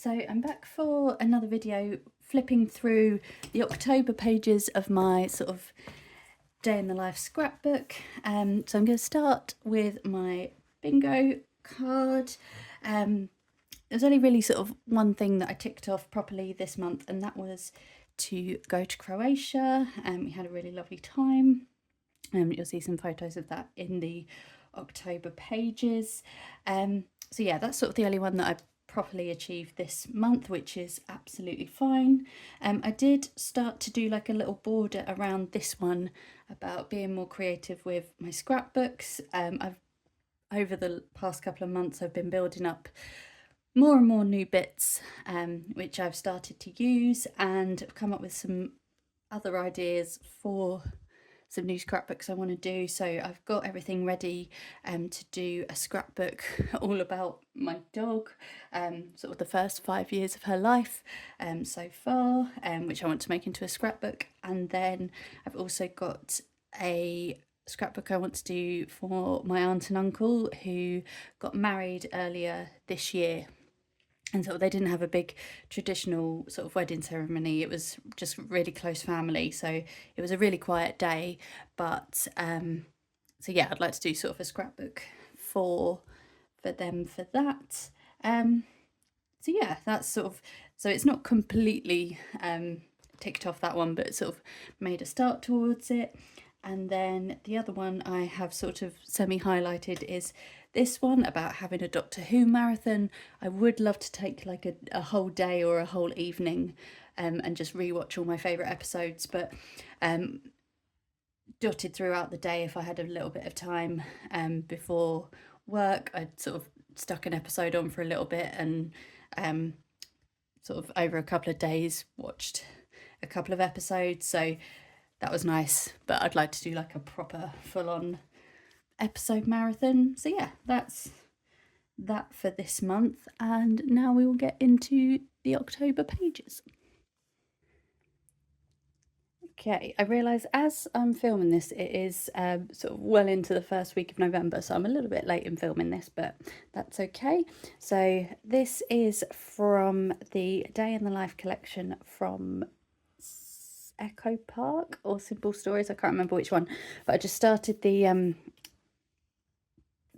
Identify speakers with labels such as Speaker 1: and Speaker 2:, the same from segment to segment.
Speaker 1: So I'm back for another video flipping through the October pages of my sort of day in the life scrapbook. So I'm going to start with my bingo card. There's only really sort of one thing that I ticked off properly this month, and that was to go to Croatia. We had a really lovely time. You'll see some photos of that in the October pages. So yeah, that's sort of the only one that I've properly achieved this month, which is absolutely fine. I did start to do like a little border around this one about being more creative with my scrapbooks. Over the past couple of months I've been building up more and more new bits, which I've started to use, and I've come up with some other ideas for some new scrapbooks I want to do. So I've got everything ready to do a scrapbook all about my dog, sort of the first 5 years of her life so far, which I want to make into a scrapbook. And then I've also got a scrapbook I want to do for my aunt and uncle who got married earlier this year. And so they didn't have a big traditional sort of wedding ceremony. It was just really close family. So it was a really quiet day. But so yeah, I'd like to do sort of a scrapbook for them for that. So yeah, that's sort of, so it's not completely ticked off that one, but sort of made a start towards it. And then the other one I have sort of semi-highlighted is this one about having a Doctor Who marathon. I would love to take like a whole day or a whole evening and just rewatch all my favourite episodes, but dotted throughout the day if I had a little bit of time before work. I'd sort of stuck an episode on for a little bit and sort of over a couple of days watched a couple of episodes, so that was nice. But I'd like to do like a proper full-on episode marathon. So yeah, that's that for this month, and now we will get into the October pages. Okay, I realise as I'm filming this it is sort of well into the first week of November, so I'm a little bit late in filming this, but that's okay. So this is from the Day in the Life collection from Echo Park or Simple Stories, I can't remember which one, but I just started the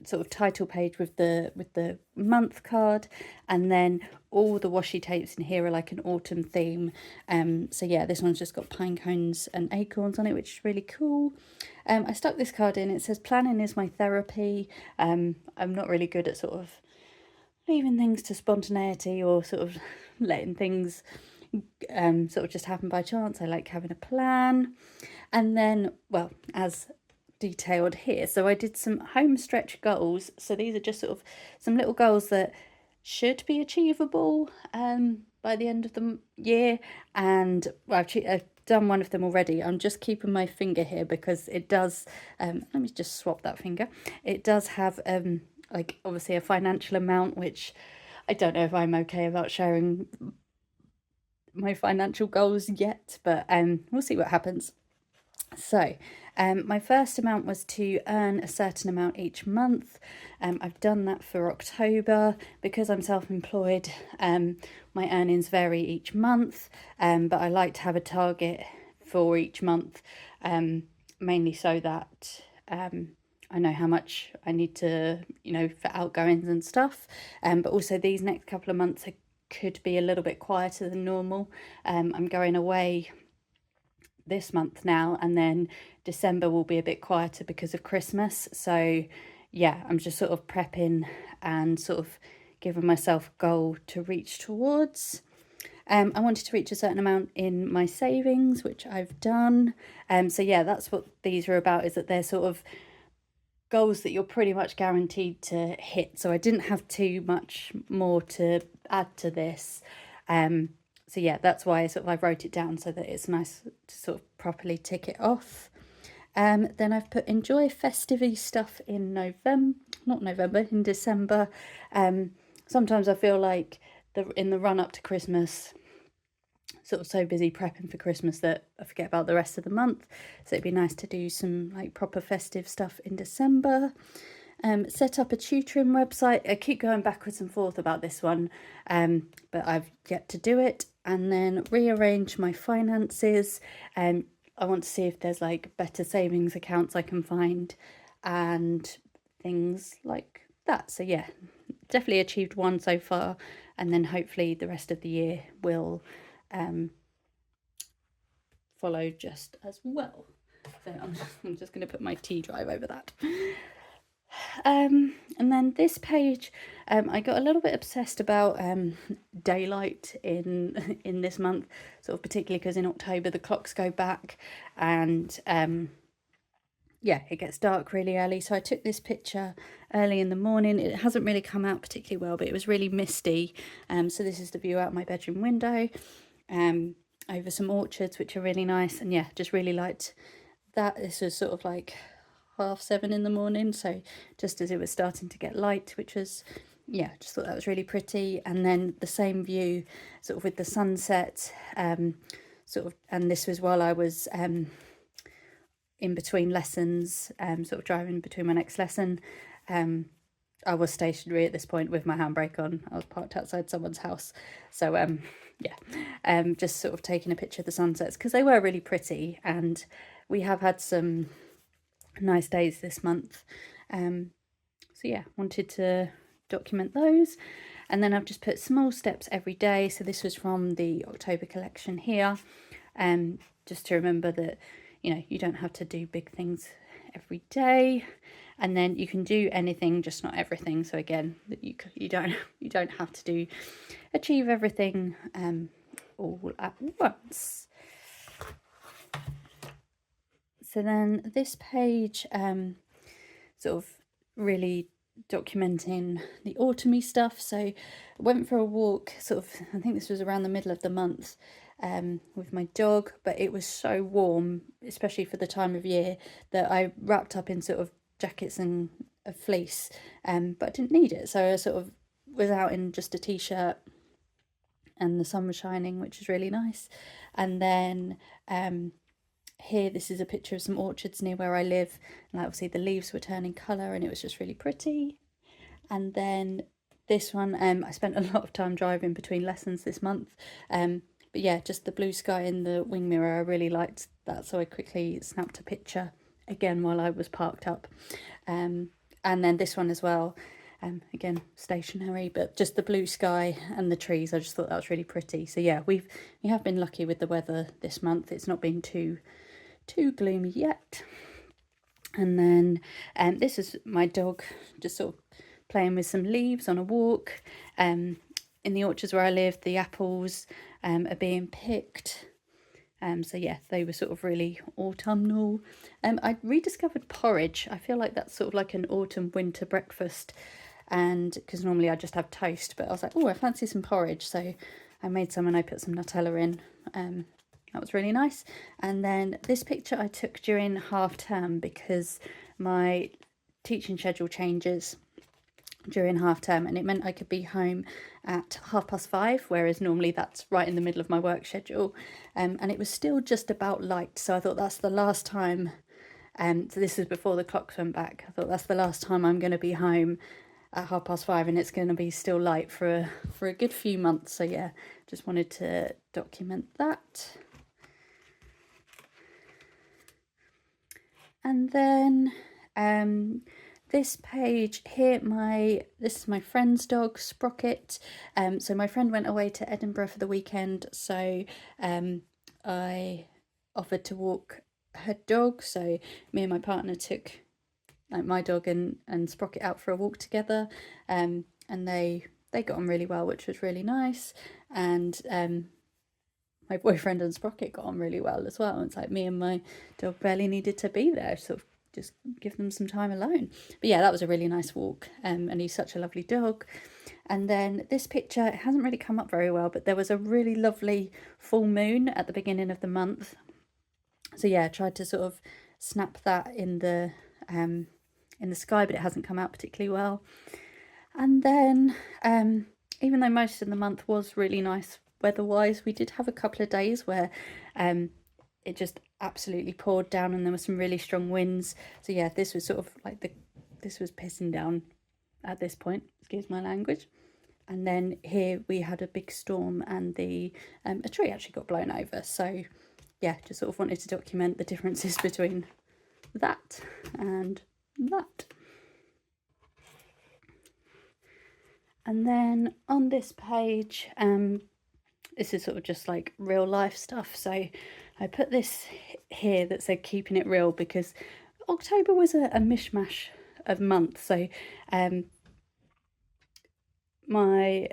Speaker 1: sort of title page with the month card, and then all the washi tapes in here are like an autumn theme. So yeah, this one's just got pine cones and acorns on it, which is really cool. I stuck this card in. It says planning is my therapy. I'm not really good at sort of leaving things to spontaneity or sort of letting things sort of just happen by chance. I like having a plan. And then, well, as detailed here, so I did some home stretch goals. So these are just sort of some little goals that should be achievable by the end of the year, and well, I've done one of them already. I'm just keeping my finger here because it does let me just swap that finger. It does have like obviously a financial amount, which I don't know if I'm okay about sharing my financial goals yet, but we'll see what happens. So my first amount was to earn a certain amount each month. I've done that for October. Because I'm self-employed, my earnings vary each month, but I like to have a target for each month, mainly so that I know how much I need to, you know, for outgoings and stuff, but also these next couple of months could be a little bit quieter than normal. I'm going away this month now, and then December will be a bit quieter because of Christmas. So yeah, I'm just sort of prepping and sort of giving myself a goal to reach towards. I wanted to reach a certain amount in my savings, which I've done. So yeah, that's what these are about, is that they're sort of goals that you're pretty much guaranteed to hit. So I didn't have too much more to add to this. So yeah, that's why sort of I wrote it down so that it's nice to sort of properly tick it off. Then I've put enjoy festive stuff in in December. Sometimes I feel like in the run up to Christmas, sort of so busy prepping for Christmas that I forget about the rest of the month. So it'd be nice to do some like proper festive stuff in December. Set up a tutoring website. I keep going backwards and forth about this one, but I've yet to do it. And then rearrange my finances. I want to see if there's like better savings accounts I can find and things like that. So yeah, definitely achieved one so far, and then hopefully the rest of the year will follow just as well. So I'm just going to put my T drive over that. And then this page, I got a little bit obsessed about daylight in this month, sort of particularly because in October the clocks go back, and yeah, it gets dark really early. So I took this picture early in the morning. It hasn't really come out particularly well, but it was really misty. So this is the view out my bedroom window, over some orchards, which are really nice. And yeah, just really liked that. This was sort of like 7:30 in the morning, so just as it was starting to get light, which was, yeah, just thought that was really pretty. And then the same view sort of with the sunset, sort of, and this was while I was in between lessons, sort of driving between my next lesson. I was stationary at this point with my handbrake on. I was parked outside someone's house, so yeah, just sort of taking a picture of the sunsets because they were really pretty, and we have had some nice days this month. So yeah, wanted to document those. And then I've just put small steps every day. So this was from the October collection here. Just to remember that, you know, you don't have to do big things every day, and then you can do anything, just not everything. So again, that you don't have to achieve everything all at once. So then this page, sort of really documenting the autumny stuff. So I went for a walk, sort of, I think this was around the middle of the month, with my dog, but it was so warm, especially for the time of year, that I wrapped up in sort of jackets and a fleece, but I didn't need it. So I sort of was out in just a t-shirt, and the sun was shining, which is really nice. And then here, this is a picture of some orchards near where I live, and obviously the leaves were turning colour, and it was just really pretty. And then this one, I spent a lot of time driving between lessons this month, but yeah, just the blue sky in the wing mirror, I really liked that, so I quickly snapped a picture again while I was parked up. And then this one as well, again stationary, but just the blue sky and the trees, I just thought that was really pretty. So yeah, we have been lucky with the weather this month. It's not been too gloomy yet. And then this is my dog just sort of playing with some leaves on a walk. In the orchards where I live, the apples are being picked. So yeah, they were sort of really autumnal. I rediscovered porridge. I feel like that's sort of like an autumn winter breakfast, and because normally I just have toast, but I was like, oh, I fancy some porridge, so I made some and I put some Nutella in. That was really nice. And then this picture I took during half term because my teaching schedule changes during half term, and it meant I could be home at 5:30, whereas normally that's right in the middle of my work schedule. And it was still just about light, so I thought that's the last time. So this was before the clocks went back. I thought that's the last time I'm going to be home at 5:30, and it's going to be still light for a good few months. So yeah, just wanted to document that. And then this page here, this is my friend's dog, Sprocket. So my friend went away to Edinburgh for the weekend, so I offered to walk her dog. So me and my partner took like my dog and Sprocket out for a walk together, and they got on really well, which was really nice. And my boyfriend and Sprocket got on really well as well. It's like me and my dog barely needed to be there, sort of just give them some time alone. But yeah, that was a really nice walk, and he's such a lovely dog. And then this picture, it hasn't really come up very well, but there was a really lovely full moon at the beginning of the month. So yeah, I tried to sort of snap that in the sky, but it hasn't come out particularly well. And then even though most of the month was really nice weather-wise, we did have a couple of days where it just absolutely poured down and there were some really strong winds. So yeah, this was sort of like this was pissing down at this point, excuse my language. And then here we had a big storm, and a tree actually got blown over. So yeah, just sort of wanted to document the differences between that and that. And then on this page, this is sort of just like real life stuff. So I put this here that said keeping it real, because October was a mishmash of months. So my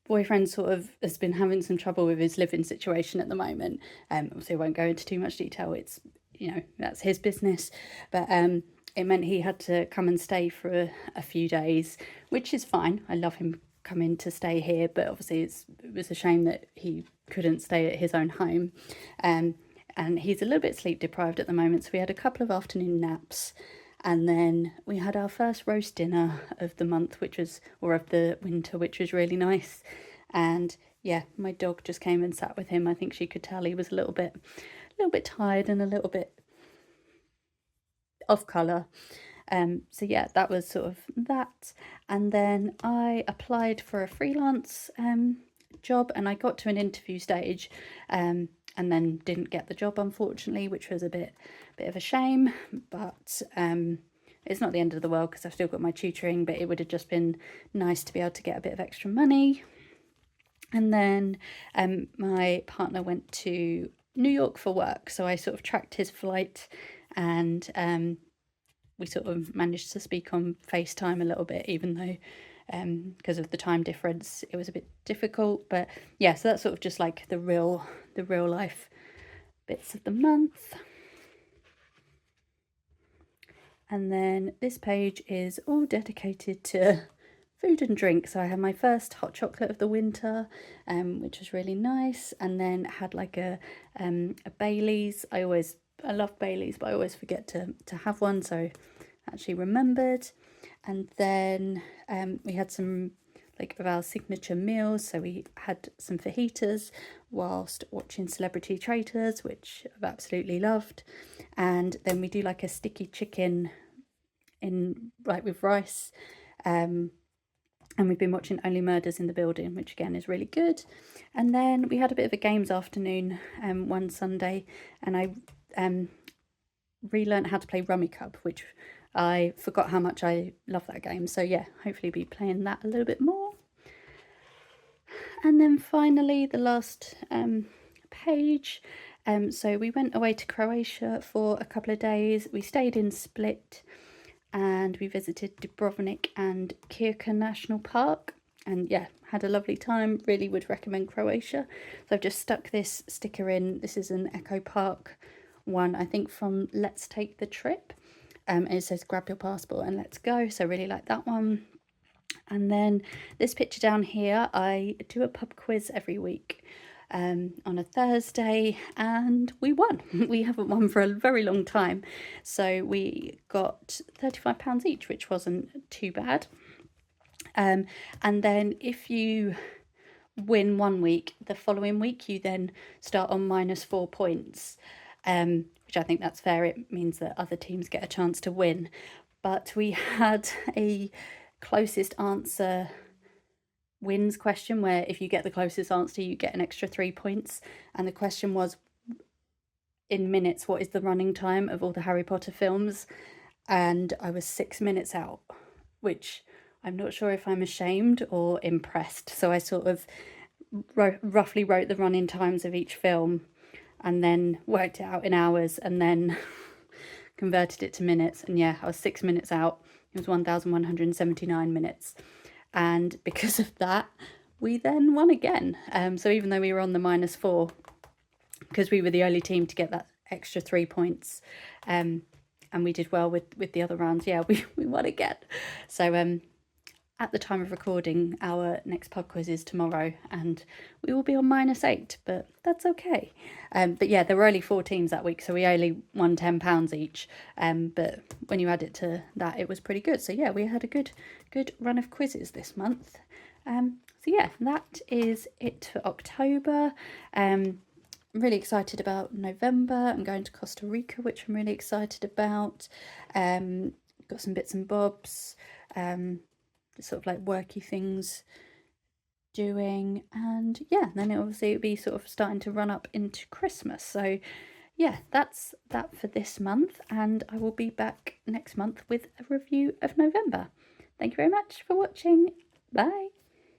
Speaker 1: boyfriend sort of has been having some trouble with his living situation at the moment. Obviously I won't go into too much detail. It's, you know, that's his business. But it meant he had to come and stay for a few days, which is fine. I love him coming to stay here, but obviously it was a shame that he couldn't stay at his own home. And he's a little bit sleep deprived at the moment, so we had a couple of afternoon naps, and then we had our first roast dinner of the month, of the winter, which was really nice. And yeah, my dog just came and sat with him. I think she could tell he was a little bit tired and a little bit off colour. So yeah, that was sort of that. And then I applied for a freelance job, and I got to an interview stage, and then didn't get the job, unfortunately, which was a bit of a shame. But it's not the end of the world, because I've still got my tutoring, but it would have just been nice to be able to get a bit of extra money. And then my partner went to New York for work, so I sort of tracked his flight, and we sort of managed to speak on FaceTime a little bit, even though because of the time difference it was a bit difficult. But yeah, so that's sort of just like the real life bits of the month. And then this page is all dedicated to food and drink. So I had my first hot chocolate of the winter, which was really nice, and then had like a Baileys. I love Baileys, but I always forget to have one, so I actually remembered. And then we had some of our signature meals. So we had some fajitas whilst watching Celebrity Traitors, which I've absolutely loved. And then we do like a sticky chicken with rice. And we've been watching Only Murders in the Building, which again is really good. And then we had a bit of a games afternoon one Sunday, and I relearned how to play Rummy Cub, which I forgot how much I love that game. So yeah, hopefully be playing that a little bit more. And then finally, the last page. So we went away to Croatia for a couple of days. We stayed in Split, and we visited Dubrovnik and Kirka National Park, and yeah, had a lovely time. Really would recommend Croatia. So I've just stuck this sticker in. This is an Echo Park one, I think from Let's Take the Trip. And it says grab your passport and let's go. So I really like that one. And then this picture down here, I do a pub quiz every week on a Thursday, and we won. We haven't won for a very long time. So we got £35 each, which wasn't too bad. And then if you win one week, the following week you then start on -4 points, which I think that's fair. It means that other teams get a chance to win. But we had a closest answer wins question, where if you get the closest answer you get an extra 3 points, and the question was, in minutes, what is the running time of all the Harry Potter films? And I was 6 minutes out, which I'm not sure if I'm ashamed or impressed. So I sort of roughly wrote the running times of each film, and then worked it out in hours, and then converted it to minutes. And yeah, I was 6 minutes out. It was 1,179 minutes. And because of that, we then won again. So even though we were on the -4, because we were the only team to get that extra 3 points, and we did well with the other rounds, yeah, we won again. So at the time of recording, our next pub quiz is tomorrow, and we will be on -8, but that's okay. But yeah, there were only 4 teams that week, so we only won £10 each. But when you add it to that, it was pretty good. So yeah, we had a good run of quizzes this month. So yeah, that is it for October. I'm really excited about November. I'm going to Costa Rica, which I'm really excited about. got some bits and bobs, sort of like worky things doing, and yeah, then obviously it'll be sort of starting to run up into Christmas. So yeah, that's that for this month, and I will be back next month with a review of November. Thank you very much for watching. Bye.